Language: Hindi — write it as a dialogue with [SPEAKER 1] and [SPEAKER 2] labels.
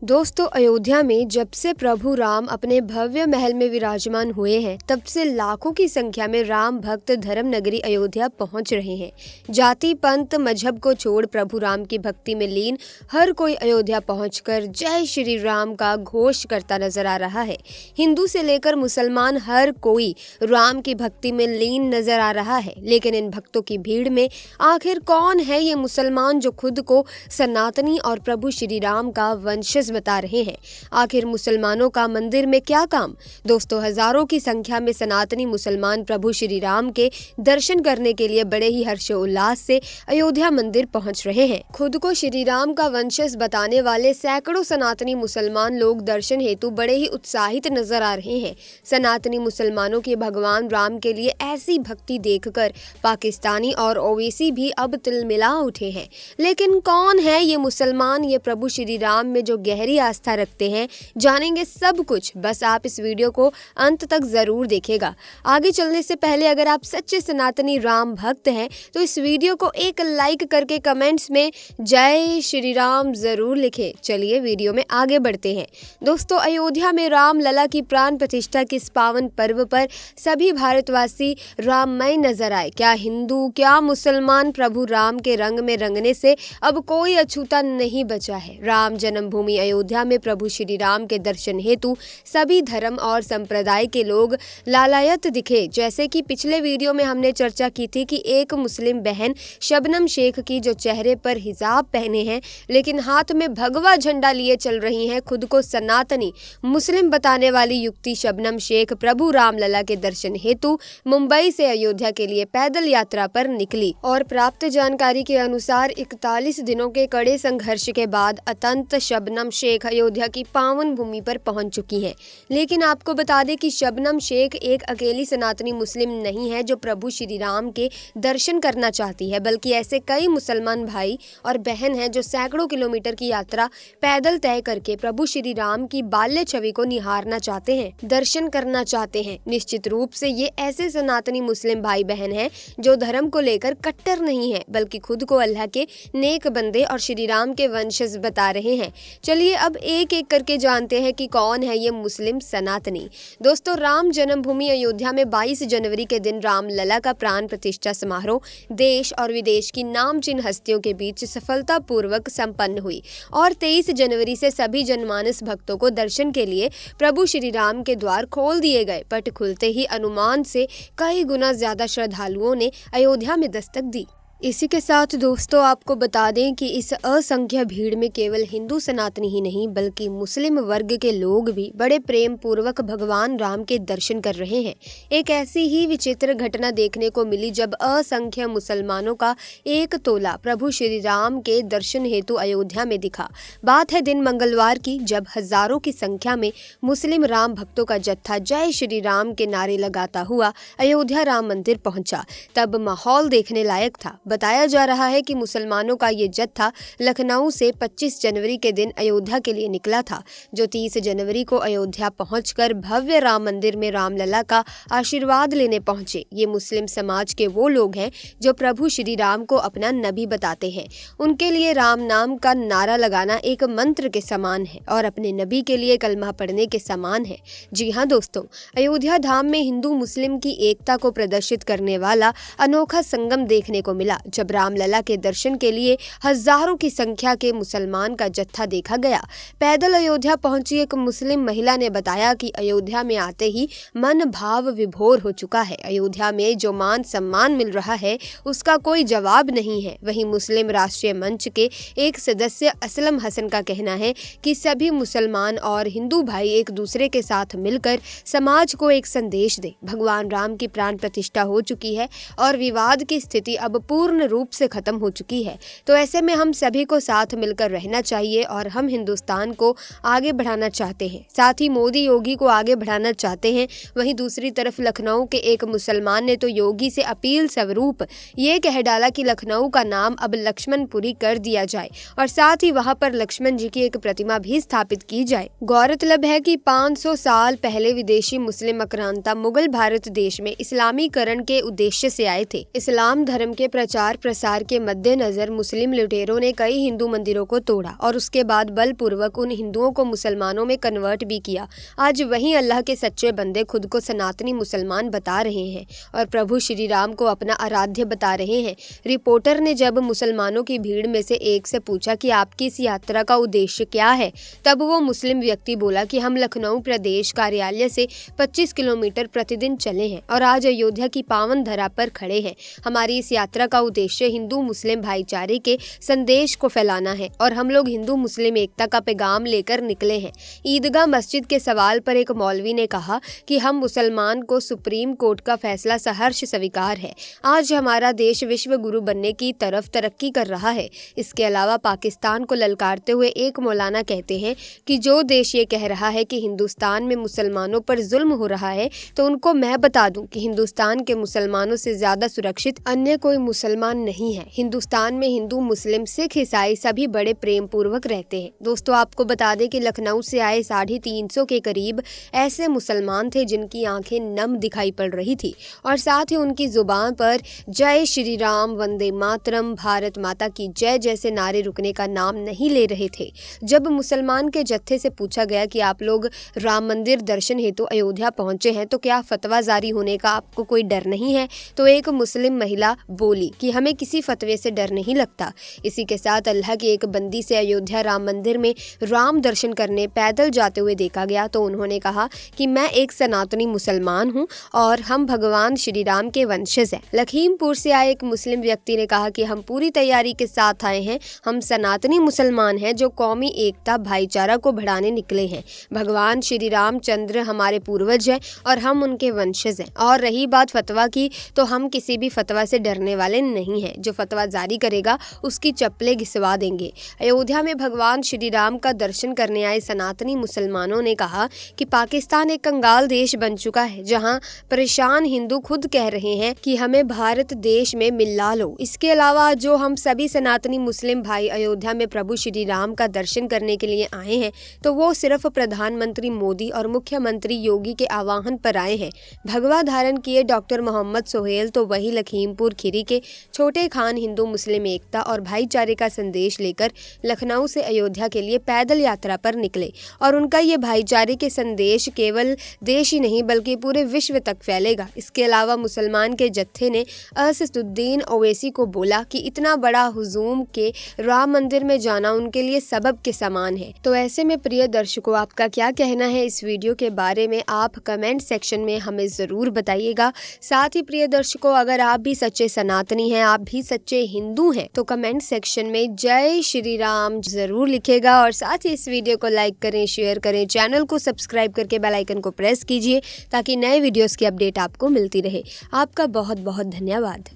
[SPEAKER 1] दोस्तों, अयोध्या में जब से प्रभु राम अपने भव्य महल में विराजमान हुए हैं, तब से लाखों की संख्या में राम भक्त धर्म नगरी अयोध्या पहुंच रहे हैं। जाति पंथ मजहब को छोड़ प्रभु राम की भक्ति में लीन हर कोई अयोध्या पहुंचकर जय श्री राम का घोष करता नजर आ रहा है। हिंदू से लेकर मुसलमान हर कोई राम की भक्ति में लीन नजर आ रहा है। लेकिन इन भक्तों की भीड़ में आखिर कौन है ये मुसलमान जो खुद को सनातनी और प्रभु श्री राम का वंशज बता रहे हैं? आखिर मुसलमानों का मंदिर में क्या काम? दोस्तों, हजारों की संख्या में सनातनी मुसलमान प्रभु श्री राम के दर्शन करने के लिए बड़े ही हर्षोल्लास से अयोध्या मंदिर पहुंच रहे हैं। खुद को श्री राम का वंशज बताने वाले सैकड़ों सनातनी मुसलमान लोग दर्शन हेतु बड़े ही उत्साहित नजर आ रहे हैं। सनातनी मुसलमानों की भगवान राम के लिए ऐसी भक्ति देखकर पाकिस्तानी और ओवैसी भी अब तिलमिला उठे हैं। लेकिन कौन है ये मुसलमान, ये प्रभु श्री राम में जो गहरी आस्था रखते हैं? जानेंगे सब कुछ, बस आप इस वीडियो को अंत तक जरूर देखिएगा। आगे चलने से पहले अगर आप सच्चे सनातनी राम भक्त हैं तो इस वीडियो को एक लाइक करके कमेंट्स में जय श्री राम जरूर लिखें। चलिए वीडियो में आगे बढ़ते हैं। दोस्तों, अयोध्या में राम लला की प्राण प्रतिष्ठा के इस पावन पर्व पर सभी भारतवासी राममय नजर आए। क्या हिंदू, क्या मुसलमान, प्रभु राम के रंग में रंगने से अब कोई अछूता नहीं बचा है। राम जन्मभूमि अयोध्या में प्रभु श्री राम के दर्शन हेतु सभी धर्म और संप्रदाय के लोग लालायत दिखे। जैसे कि पिछले वीडियो में हमने चर्चा की थी कि एक मुस्लिम बहन शबनम शेख की जो चेहरे पर हिजाब पहने हैं लेकिन हाथ में भगवा झंडा लिए चल रही हैं, खुद को सनातनी मुस्लिम बताने वाली युवती शबनम शेख प्रभु राम लला के दर्शन हेतु मुंबई से अयोध्या के लिए पैदल यात्रा पर निकली और प्राप्त जानकारी के अनुसार 41 दिनों के कड़े संघर्ष के बाद अंतत शबनम शेख अयोध्या की पावन भूमि पर पहुंच चुकी हैं। लेकिन आपको बता दें कि शबनम शेख एक अकेली सनातनी मुस्लिम नहीं है जो प्रभु श्री राम के दर्शन करना चाहती है, बल्कि ऐसे कई मुसलमान भाई और बहन हैं जो सैकड़ों किलोमीटर की यात्रा पैदल तय करके प्रभु श्री राम की बाल्य छवि को निहारना चाहते हैं, दर्शन करना चाहते हैं। निश्चित रूप से ये ऐसे सनातनी मुस्लिम भाई बहन हैं जो धर्म को लेकर कट्टर नहीं है, बल्कि खुद को अल्लाह के नेक बंदे और श्री राम के वंशज बता रहे हैं। चलिए अब एक एक करके जानते हैं कि कौन है ये मुस्लिम सनातनी। दोस्तों, राम जन्मभूमि अयोध्या में 22 जनवरी के दिन राम लला का प्राण प्रतिष्ठा समारोह देश और विदेश की नामचीन हस्तियों के बीच सफलतापूर्वक संपन्न हुई और 23 जनवरी से सभी जनमानस भक्तों को दर्शन के लिए प्रभु श्री राम के द्वार खोल दिए गए। पट खुलते ही अनुमान से कई गुना ज्यादा श्रद्धालुओं ने अयोध्या में दस्तक दी। इसी के साथ दोस्तों, आपको बता दें कि इस असंख्य भीड़ में केवल हिंदू सनातनी ही नहीं बल्कि मुस्लिम वर्ग के लोग भी बड़े प्रेम पूर्वक भगवान राम के दर्शन कर रहे हैं। एक ऐसी ही विचित्र घटना देखने को मिली जब असंख्य मुसलमानों का एक तोला प्रभु श्री राम के दर्शन हेतु अयोध्या में दिखा। बात है दिन मंगलवार की, जब हजारों की संख्या में मुस्लिम राम भक्तों का जत्था जय श्री राम के नारे लगाता हुआ अयोध्या राम मंदिर पहुंचा। तब माहौल देखने लायक था। बताया जा रहा है कि मुसलमानों का ये जत्था लखनऊ से 25 जनवरी के दिन अयोध्या के लिए निकला था, जो 30 जनवरी को अयोध्या पहुंचकर भव्य राम मंदिर में रामलला का आशीर्वाद लेने पहुंचे। ये मुस्लिम समाज के वो लोग हैं जो प्रभु श्री राम को अपना नबी बताते हैं। उनके लिए राम नाम का नारा लगाना एक मंत्र के समान है और अपने नबी के लिए कलमा पढ़ने के समान है। जी हाँ दोस्तों, अयोध्या धाम में हिंदू मुस्लिम की एकता को प्रदर्शित करने वाला अनोखा संगम देखने को मिला, जब रामलला के दर्शन के लिए हजारों की संख्या के मुसलमान का जत्था देखा गया। पैदल अयोध्या पहुंची एक मुस्लिम महिला ने बताया कि अयोध्या में आते ही मन भाव विभोर हो चुका है। अयोध्या में जो मान सम्मान मिल रहा है उसका कोई जवाब नहीं है। वहीं मुस्लिम राष्ट्रीय मंच के एक सदस्य असलम हसन का कहना है कि सभी मुसलमान और हिंदू भाई एक दूसरे के साथ मिलकर समाज को एक संदेश दे। भगवान राम की प्राण प्रतिष्ठा हो चुकी है और विवाद की स्थिति अब पूर्ण रूप से खत्म हो चुकी है। तो ऐसे में हम सभी को साथ मिलकर रहना चाहिए और हम हिंदुस्तान को आगे बढ़ाना चाहते हैं, साथ ही मोदी योगी को आगे बढ़ाना चाहते हैं। वहीं दूसरी तरफ लखनऊ के एक मुसलमान ने तो योगी से अपील स्वरूप ये कह डाला कि लखनऊ का नाम अब लक्ष्मणपुरी कर दिया जाए और साथ ही वहां पर लक्ष्मण जी की एक प्रतिमा भी स्थापित की जाए। गौरतलब है कि 500 साल पहले विदेशी मुस्लिम आक्रांता मुगल भारत देश में इस्लामीकरण के उद्देश्य से आए थे। इस्लाम धर्म के प्रचार प्रचार प्रसार के मद्देनजर मुस्लिम लुटेरों ने कई हिंदू मंदिरों को तोड़ा और उसके बाद बलपूर्वक उन हिंदुओं को मुसलमानों में कन्वर्ट भी किया। आज वहीं अल्लाह के सच्चे बंदे खुद को सनातनी मुसलमान बता रहे हैं और प्रभु श्री राम को अपना आराध्य बता रहे हैं। रिपोर्टर ने जब मुसलमानों की भीड़ में से एक से पूछा कि आपकी इस यात्रा का उद्देश्य क्या है, तब वो मुस्लिम व्यक्ति बोला कि हम लखनऊ प्रदेश कार्यालय से 25 किलोमीटर प्रतिदिन चले हैं और आज अयोध्या की पावन धरा पर खड़े हैं। हमारी इस यात्रा का उद्देश्य हिंदू मुस्लिम भाईचारे के संदेश को फैलाना है और हम लोग हिंदू मुस्लिम एकता का पैगाम लेकर निकले हैं। ईदगाह मस्जिद के सवाल पर एक मौलवी ने कहा कि हम मुसलमान को सुप्रीम कोर्ट का फैसला सहर्ष स्वीकार है। आज हमारा देश विश्व गुरु बनने की तरफ तरक्की कर रहा है। इसके अलावा पाकिस्तान को ललकारते हुए एक मौलाना कहते हैं कि जो देश ये कह रहा है कि हिंदुस्तान में मुसलमानों पर जुल्म हो रहा है, तो उनको मैं बता दूं कि हिंदुस्तान के मुसलमानों से ज्यादा सुरक्षित अन्य कोई मुसलमान नहीं है। हिंदुस्तान में हिंदू मुस्लिम सिख ईसाई सभी बड़े प्रेम पूर्वक रहते हैं। दोस्तों, आपको बता दें कि लखनऊ से आए 350 के करीब ऐसे मुसलमान थे जिनकी आंखें नम दिखाई पड़ रही थी और साथ ही उनकी जुबान पर जय श्री राम, वंदे मातरम, भारत माता की जय जैसे नारे रुकने का नाम नहीं ले रहे थे। जब मुसलमान के जत्थे से पूछा गया कि आप लोग राम मंदिर दर्शन हेतु अयोध्या पहुंचे हैं, तो क्या फतवा जारी होने का आपको कोई डर नहीं है? तो एक मुस्लिम महिला बोली कि हमें किसी फतवे से डर नहीं लगता। इसी के साथ अल्लाह की एक बंदी से अयोध्या राम मंदिर में राम दर्शन करने पैदल जाते हुए देखा गया, तो उन्होंने कहा कि मैं एक सनातनी मुसलमान हूं और हम भगवान श्री राम के वंशज हैं। लखीमपुर से आए एक मुस्लिम व्यक्ति ने कहा कि हम पूरी तैयारी के साथ आए हैं। हम सनातनी मुसलमान हैं जो कौमी एकता भाईचारा को बढ़ाने निकले हैं। भगवान श्री रामचंद्र हमारे पूर्वज हैं और हम उनके वंशज हैं। और रही बात फतवा की, तो हम किसी भी फतवा से डरने वाले नहीं हैं। जो फतवा जारी करेगा उसकी चप्पलें घिसवा देंगे। अयोध्या में भगवान श्री राम का दर्शन करने आए सनातनी मुसलमानों ने कहा कि पाकिस्तान एक कंगाल देश बन चुका है, जहां परेशान हिंदू खुद कह रहे हैं कि हमें भारत देश में मिला लो। इसके अलावा जो हम सभी सनातनी मुस्लिम भाई अयोध्या में प्रभु श्री राम का दर्शन करने के लिए आए हैं, तो वो सिर्फ प्रधानमंत्री मोदी और मुख्यमंत्री योगी के आह्वान पर आए हैं। भगवा धारण किए डॉक्टर मोहम्मद सोहेल तो वही लखीमपुर खीरी के छोटे खान हिंदू मुस्लिम एकता और भाईचारे का संदेश लेकर लखनऊ से अयोध्या के लिए पैदल यात्रा पर निकले और उनका ये भाईचारे के संदेश केवल देश ही नहीं बल्कि पूरे विश्व तक फैलेगा। इसके अलावा मुसलमान के जत्थे ने असदुद्दीन ओवैसी को बोला कि इतना बड़ा हुजूम के राम मंदिर में जाना उनके लिए सबब के समान है। तो ऐसे में प्रिय दर्शकों, आपका क्या कहना है इस वीडियो के बारे में? आप कमेंट सेक्शन में हमें ज़रूर बताइएगा। साथ ही प्रिय दर्शकों, अगर आप भी सच्चे सनातनी हैं, आप भी सच्चे हिंदू हैं, तो कमेंट सेक्शन में जय श्री राम ज़रूर लिखेगा और साथ ही इस वीडियो को लाइक करें, शेयर करें, चैनल को सब्सक्राइब करके बेल आइकन को प्रेस कीजिए ताकि नए वीडियोस की अपडेट आपको मिलती रहे। आपका बहुत बहुत धन्यवाद।